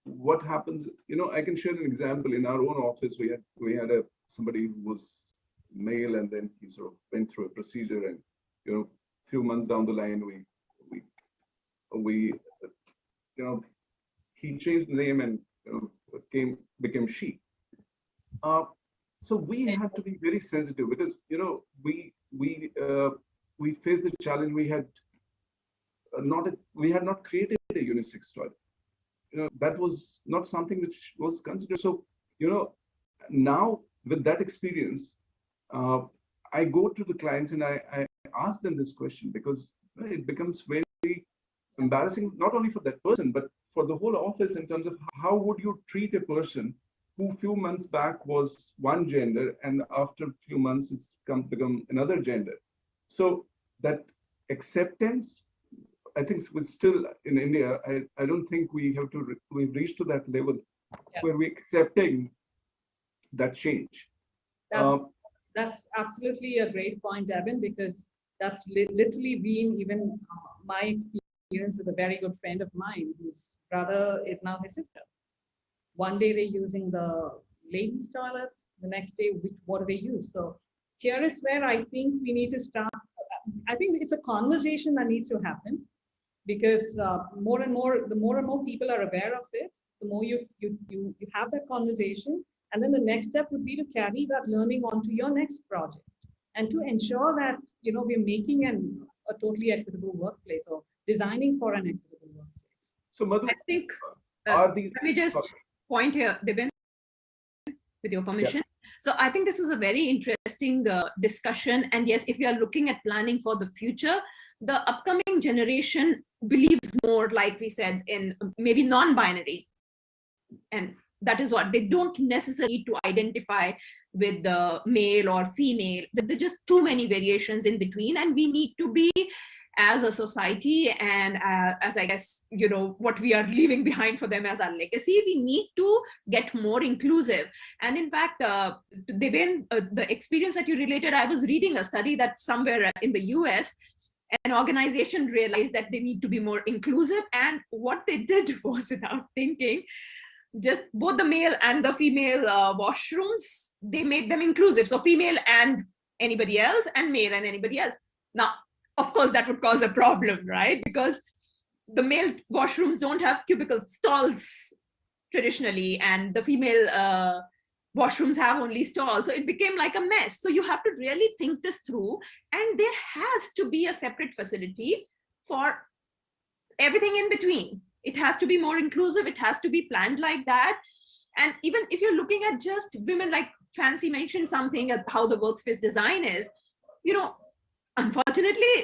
what happens, I can share an example. In our own office, we had somebody who was male, and then he sort of went through a procedure, and few months down the line, we he changed the name and became she. So we have to be very sensitive, because we faced a challenge. We had not created a unisex toilet. That was not something which was considered. So now with that experience, I go to the clients and I ask them this question, because it becomes very embarrassing, not only for that person, but for the whole office, in terms of how would you treat a person who few months back was one gender, and after a few months it's become another gender. So that acceptance, I think, was still in India. I don't think we've reached to that level where we're accepting that change. That's absolutely a great point, Evan, because that's literally been even my experience with a very good friend of mine, whose brother is now his sister. One day they're using the ladies' toilet, the next day, what do they use? So here is where I think we need to start. I think it's a conversation that needs to happen, because the more and more people are aware of it, the more you have that conversation. And then the next step would be to carry that learning onto your next project, and to ensure that we're making a totally equitable workplace, or designing for an equitable workplace. So Madhu, I think let me just point here, Dibin, with your permission. Yeah. So I think this was a very interesting discussion. And yes, if we are looking at planning for the future, the upcoming generation believes more, like we said, in maybe non-binary. And that is what they don't necessarily need to identify with the male or female. There are just too many variations in between, and we need to be, as a society, and as I guess, what we are leaving behind for them as our legacy, we need to get more inclusive. And in fact, Devin, the experience that you related, I was reading a study that somewhere in the US, an organization realized that they need to be more inclusive. And what they did was, without thinking, just both the male and the female washrooms, they made them inclusive. So female and anybody else, and male and anybody else. Now, of course, that would cause a problem, right? Because the male washrooms don't have cubicle stalls traditionally, and the female washrooms have only stalls. So it became like a mess. So you have to really think this through. And there has to be a separate facility for everything in between. It has to be more inclusive. It has to be planned like that. And even if you're looking at just women, like Fancy mentioned something at how the workspace design is, unfortunately,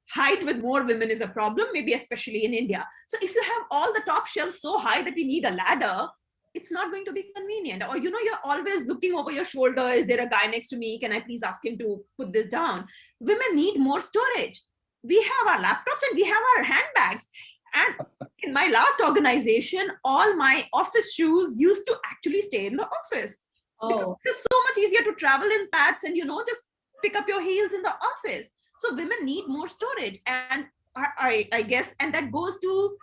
height with more women is a problem, maybe especially in India. So if you have all the top shelves so high that we need a ladder, it's not going to be convenient. Or, you're always looking over your shoulder. Is there a guy next to me? Can I please ask him to put this down? Women need more storage. We have our laptops and we have our handbags. And in my last organization, all my office shoes used to actually stay in the office. Because it's so much easier to travel in flats and, just pick up your heels in the office. So women need more storage. And I guess, and that goes to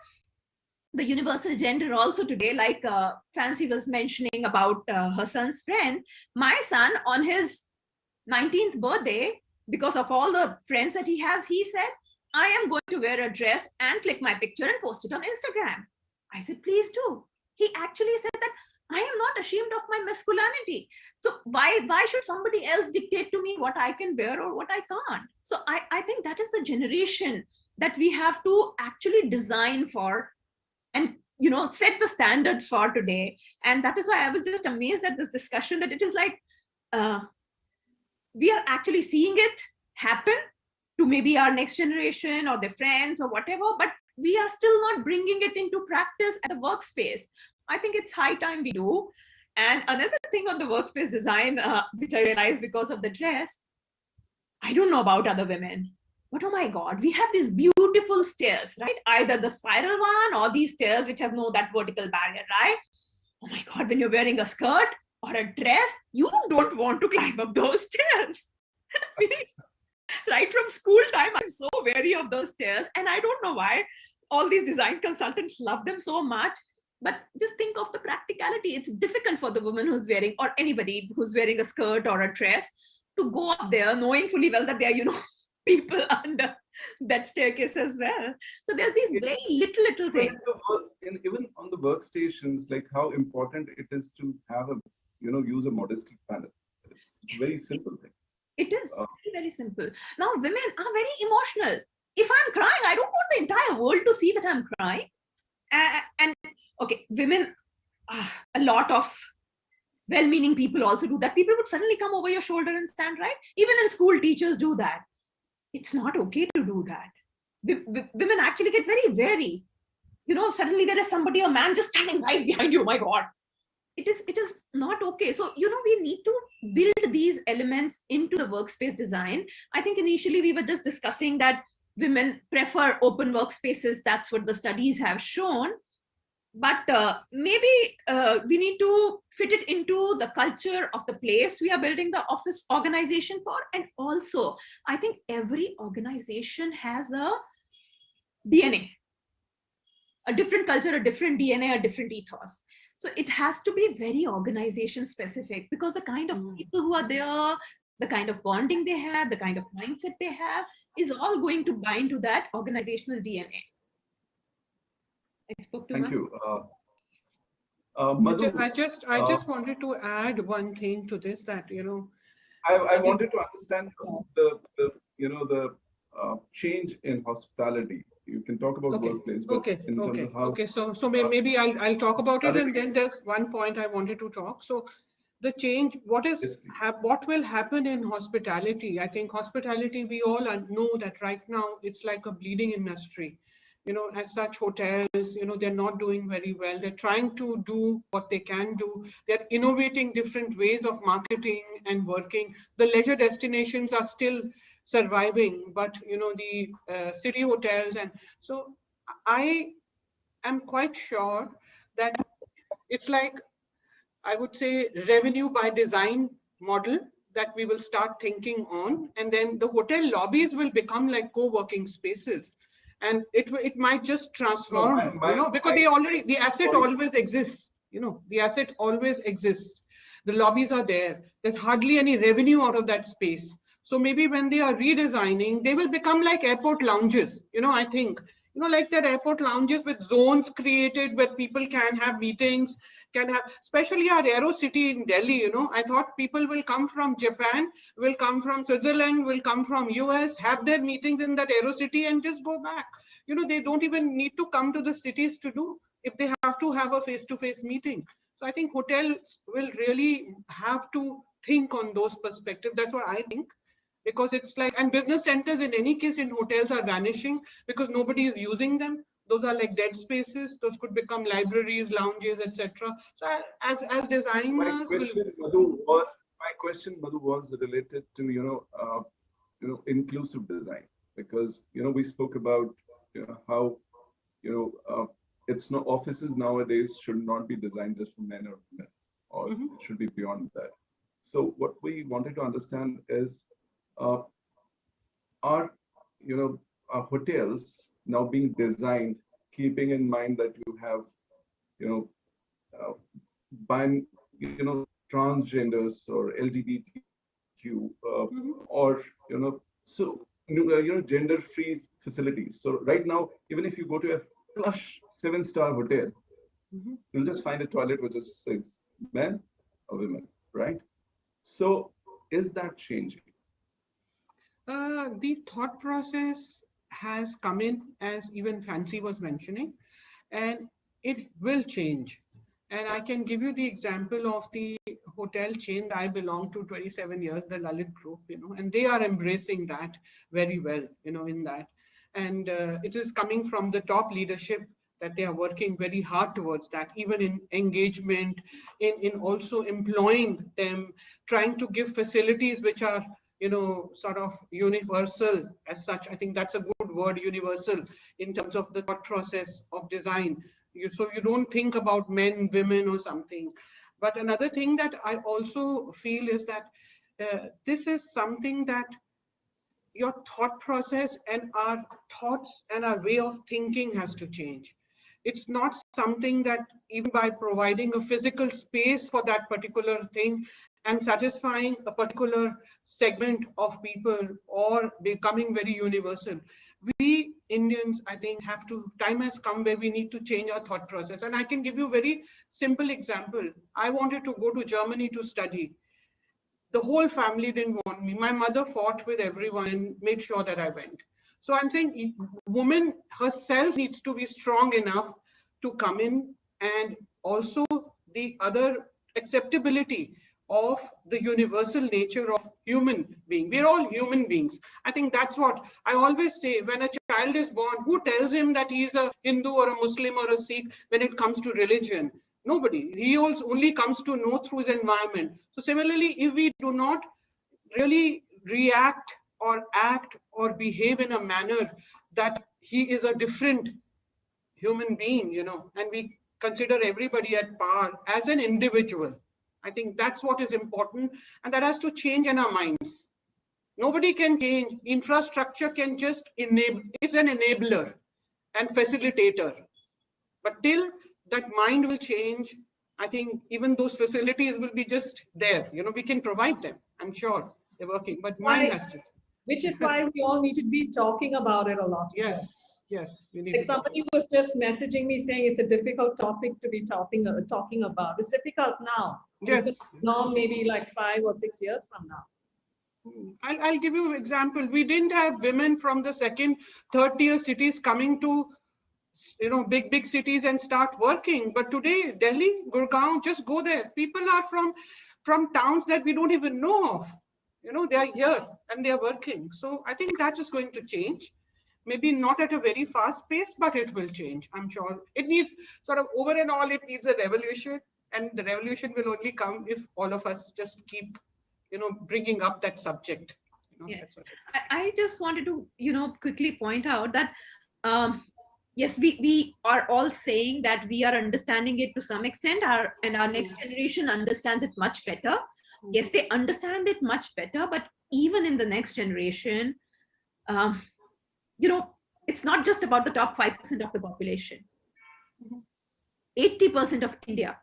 the universal gender also today, like Fancy was mentioning about her son's friend. My son, on his 19th birthday, because of all the friends that he has, he said, I am going to wear a dress and click my picture and post it on Instagram. I said, please do. He actually said that I am not ashamed of my masculinity. So why should somebody else dictate to me what I can wear or what I can't? So I think that is the generation that we have to actually design for and set the standards for today. And that is why I was just amazed at this discussion, that it is like we are actually seeing it happen to maybe our next generation or their friends or whatever, but we are still not bringing it into practice at the workspace. I think it's high time we do. And another thing on the workspace design, which I realized because of the dress, I don't know about other women, but oh my God, we have these beautiful stairs, right? Either the spiral one or these stairs which have no that vertical barrier, right? Oh my God, when you're wearing a skirt or a dress, you don't want to climb up those stairs. Right from school time, I'm so wary of those stairs. And I don't know why all these design consultants love them so much. But just think of the practicality. It's difficult for the woman who's wearing, or anybody who's wearing a skirt or a dress, to go up there knowing fully well that there are, people under that staircase as well. So there are these very little things. Even on the workstations, like how important it is to have use a modesty panel. It's a very simple thing. It is very simple. Now, women are very emotional. If I'm crying, I don't want the entire world to see that I'm crying. And okay, women, a lot of well-meaning people also do that. People would suddenly come over your shoulder and stand, right? Even in school, teachers do that. It's not okay to do that. Women actually get very wary. Suddenly there is somebody, a man just standing right behind you. Oh my God. It is not okay. So, we need to build these elements into the workspace design. I think initially we were just discussing that women prefer open workspaces. That's what the studies have shown. But maybe we need to fit it into the culture of the place we are building the office organization for. And also, I think every organization has a DNA, a different culture, a different DNA, a different ethos. So it has to be very organization specific, because the kind of people who are there, the kind of bonding they have, the kind of mindset they have is all going to bind to that organizational DNA. I spoke to Thank her. you. Madhu, I just wanted to add one thing to this, that, I wanted to understand the change in hospitality. You can talk about workplace, but in terms of how. Okay. So maybe I'll talk about it, and then there's one point I wanted to talk. So the change, what will happen in hospitality? I think hospitality, we all know that right now it's like a bleeding industry. As such, hotels, they're not doing very well. They're trying to do what they can do. They're innovating different ways of marketing and working. The leisure destinations are still surviving, but the city hotels, and so I am quite sure that it's like, I would say, revenue by design model that we will start thinking on, and then the hotel lobbies will become like co-working spaces, and it might just transform, because the asset always exists. The asset always exists. The lobbies are there. There's hardly any revenue out of that space. So maybe when they are redesigning, they will become like airport lounges. I think, like that airport lounges with zones created where people can have meetings, especially our Aero City in Delhi. I thought people will come from Japan, will come from Switzerland, will come from US, have their meetings in that Aero City and just go back. They don't even need to come to the cities to do, if they have to have a face-to-face meeting. So I think hotels will really have to think on those perspectives. That's what I think. Because it's like, and business centers in any case in hotels are vanishing because nobody is using them. Those are like dead spaces. Those could become libraries, lounges, etc. So as designers, my question, Madhu, was related to inclusive design, because we spoke about how it's no offices nowadays should not be designed just for men or women, or it should be beyond that. So what we wanted to understand is, are hotels now being designed keeping in mind that you have transgenders or LGBTQ or gender-free facilities. So right now, even if you go to a plush 7-star hotel, you'll just find a toilet which just says men or women, right? So is that changing? The thought process has come in, as even Fancy was mentioning, and it will change. And I can give you the example of the hotel chain I belong to 27 years, the Lalit Group, and they are embracing that very well, in that. And it is coming from the top leadership that they are working very hard towards that, even in engagement, in also employing them, trying to give facilities which are sort of universal as such. I think that's a good word, universal, in terms of the thought process of design. So you don't think about men, women or something. But another thing that I also feel is that this is something that your thought process and our thoughts and our way of thinking has to change. It's not something that even by providing a physical space for that particular thing and satisfying a particular segment of people or becoming very universal. We Indians, I think, time has come where we need to change our thought process. And I can give you a very simple example. I wanted to go to Germany to study. The whole family didn't want me. My mother fought with everyone and made sure that I went. So I'm saying woman herself needs to be strong enough to come in, and also the other acceptability of the universal nature of human being. We're all human beings. I think that's what I always say. When a child is born, who tells him that he's a Hindu or a Muslim or a Sikh when it comes to religion? Nobody. He also only comes to know through his environment. So similarly, if we do not really react or act or behave in a manner that he is a different human being, and we consider everybody at par as an individual, I think that's what is important, and that has to change in our minds. Nobody can change. Infrastructure can just enable, it's an enabler and facilitator. But till that mind will change, I think even those facilities will be just there. We can provide them. I'm sure they're working, but mind has to. Which is why we all need to be talking about it a lot. Yes, yes. We need like somebody was just messaging me saying it's a difficult topic to be talking about. It's difficult now. Yes. Now maybe like 5 or 6 years from now. I'll give you an example. We didn't have women from the second, third tier cities coming to big cities and start working. But today, Delhi, Gurgaon, just go there. People are from towns that we don't even know of. They are here and they are working. So I think that is going to change. Maybe not at a very fast pace, but it will change. I'm sure it needs sort of over and all, it needs a revolution, and the revolution will only come if all of us just keep, bringing up that subject. Yes. I just wanted to, quickly point out that, yes, we are all saying that we are understanding it to some extent, and our next generation understands it much better. Yes, they understand it much better, but even in the next generation, it's not just about the top 5% of the population. 80% of India,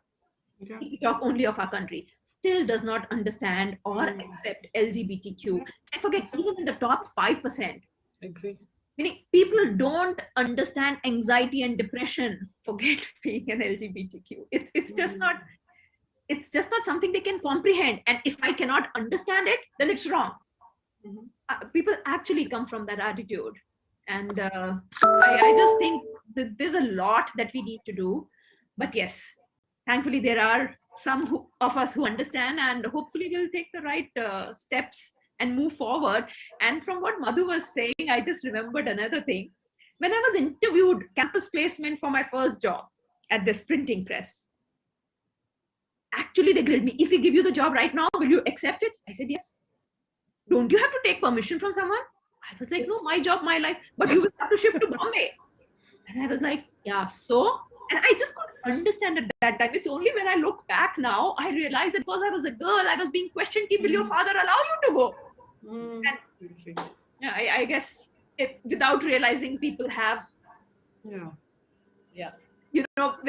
if we talk only of our country, still does not understand or accept LGBTQ. And forget, even in the top 5%. I agree. Meaning people don't understand anxiety and depression. Forget being an LGBTQ. It's just not something they can comprehend. And if I cannot understand it, then it's wrong. People actually come from that attitude. And I just think that there's a lot that we need to do. But yes, thankfully there are some of us who understand, and hopefully we'll take the right steps and move forward. And from what Madhu was saying, I just remembered another thing. When I was interviewed campus placement for my first job at this printing press, actually they grilled me. If we give you the job right now, will you accept it? I said, yes. Don't you have to take permission from someone? I was like, no, my job, my life, but you will have to shift to Bombay. And I was like, yeah, so? And I just couldn't understand at that time. It's only when I look back now, I realized that because I was a girl, I was being questioned, will your father allow you to go? And, yeah, I guess without realizing, people have, when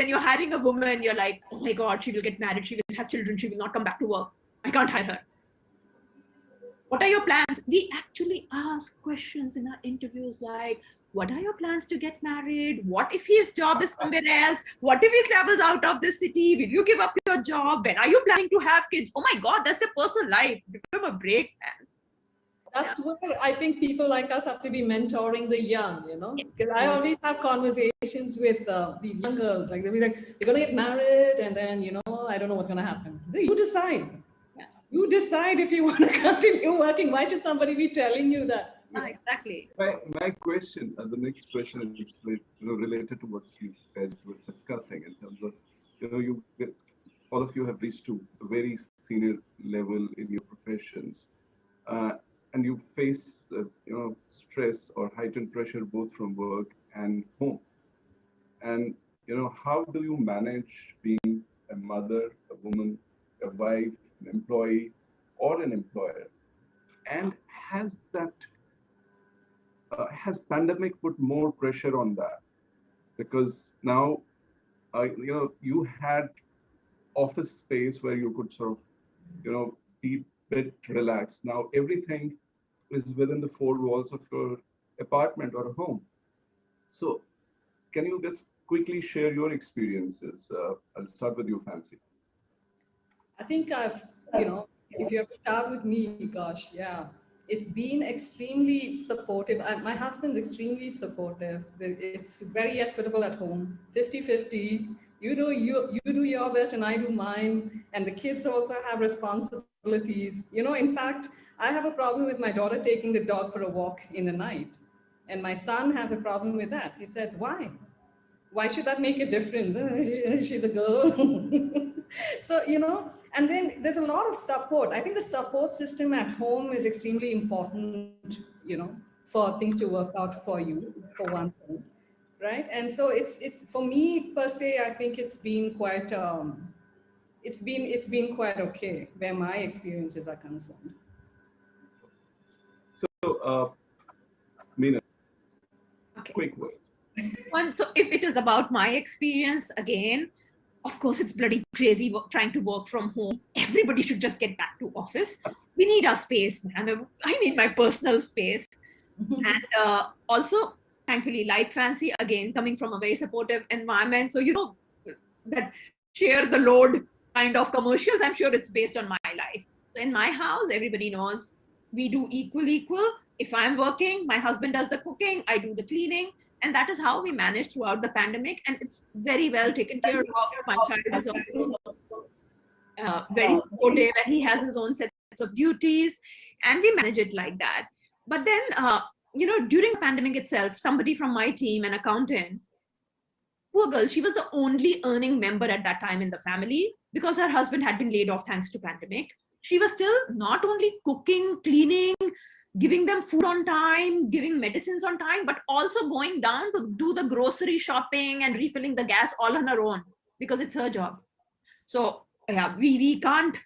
you're hiring a woman, you're like, oh my God, she will get married, she will have children, she will not come back to work. I can't hire her. What are your plans? We actually ask questions in our interviews like, what are your plans to get married? What if his job is somewhere else? What if he travels out of the city? Will you give up your job? When are you planning to have kids? Oh my God, that's a personal life. Give them a break, man. That's where I think people like us have to be mentoring the young, because I always have conversations with these young girls. Like they'll be like, you're going to get married and then, I don't know what's going to happen. You decide. You decide if you want to continue working. Why should somebody be telling you that? Exactly. My question, the next question is related to what you guys were discussing in terms of, all of you have reached to a very senior level in your professions, and you face, stress or heightened pressure both from work and home. And, how do you manage being a mother, a woman, a wife, an employee, or an employer? And has pandemic put more pressure on that? because now, you had office space where you could sort of, be a bit relaxed. Now everything is within the four walls of your apartment or a home. So can you just quickly share your experiences? I'll start with you, Fancy. I think if you have to start with me, gosh, yeah, it's been extremely supportive. My husband's extremely supportive. It's very equitable at home, 50-50. You do your bit and I do mine. And the kids also have responsibilities. In fact, I have a problem with my daughter taking the dog for a walk in the night. And my son has a problem with that. He says, why? Why should that make a difference? She's a girl. So, and then there's a lot of support. I think the support system at home is extremely important, for things to work out for you, for one thing, right? And so it's for me per se, I think it's been quite, it's been quite okay where my experiences are concerned. So, Meena, Okay. quick word. So if it is about my experience, again, of course, it's bloody crazy trying to work from home. Everybody should just get back to office. We need our space, man. I need my personal space. And also, thankfully, like Fancy, again, coming from a very supportive environment. So, that share the load kind of commercials, I'm sure it's based on my life. So in my house, everybody knows we do equal. If I'm working, my husband does the cooking, I do the cleaning. And that is how we managed throughout the pandemic. And it's very well taken care of. My child is also very supportive, and he has his own sets of duties, and we manage it like that. But then, during the pandemic itself, somebody from my team, an accountant, poor girl, she was the only earning member at that time in the family because her husband had been laid off thanks to pandemic. She was still not only cooking, cleaning, giving them food on time, giving medicines on time, but also going down to do the grocery shopping and refilling the gas all on her own because it's her job. So yeah, we can't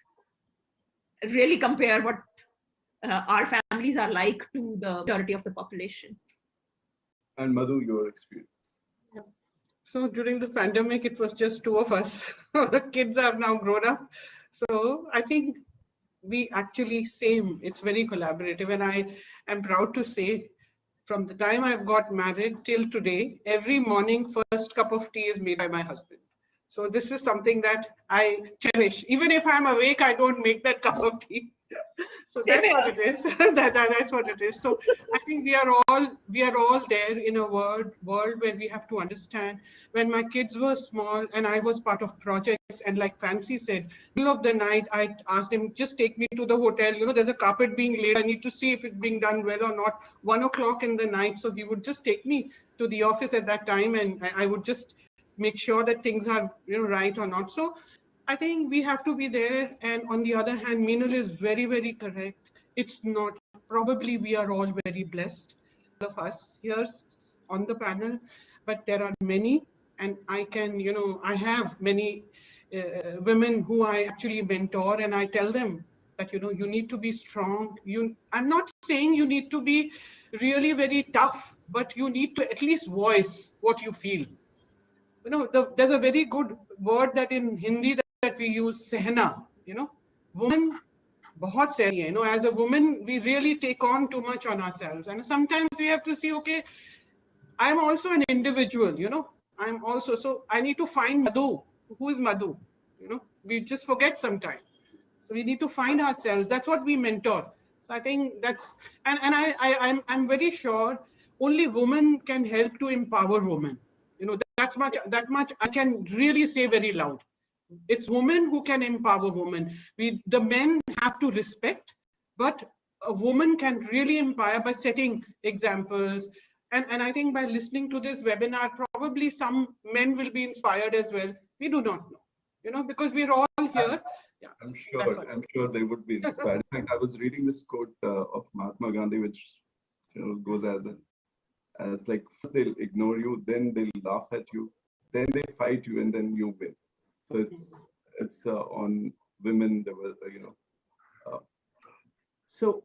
really compare what our families are like to the majority of the population. And Madhu, your experience. So during the pandemic, it was just two of us. The kids have now grown up. So I think we actually it's very collaborative. And I am proud to say, from the time I've got married till today, every morning, first cup of tea is made by my husband. So this is something that I cherish. Even if I'm awake, I don't make that cup of tea. So that's what it is. That's what it is. So I think we are all there in a world where we have to understand. When my kids were small and I was part of projects, and like Fancy said, middle of the night, I asked him, just take me to the hotel. There's a carpet being laid. I need to see if it's being done well or not. 1 o'clock in the night. So he would just take me to the office at that time, and I would just make sure that things are right or not. So I think we have to be there. And on the other hand, Meenal is very, very correct. It's not, probably we are all very blessed, all of us here on the panel, but there are many, and I have many women who I actually mentor, and I tell them that, you need to be strong. I'm not saying you need to be really very tough, but you need to at least voice what you feel. There's a very good word that in Hindi that we use, sehna, woman bahut sahi hai. As a woman, we really take on too much on ourselves. And sometimes we have to see, okay, I'm also an individual, I'm also, so I need to find Madhu. Who is Madhu? We just forget sometimes. So we need to find ourselves. That's what we mentor. So I think that's, and I'm very sure only women can help to empower women. That much I can really say very loud. It's women who can empower women. The men have to respect, but a woman can really empower by setting examples. And I think by listening to this webinar, probably some men will be inspired as well. We do not know, because we're all here. Yeah, I'm sure they would be inspired. In fact, I was reading this quote of Mahatma Gandhi, which goes as like, first they'll ignore you, then they'll laugh at you, then they fight you, and then you win. So it's on women. There was So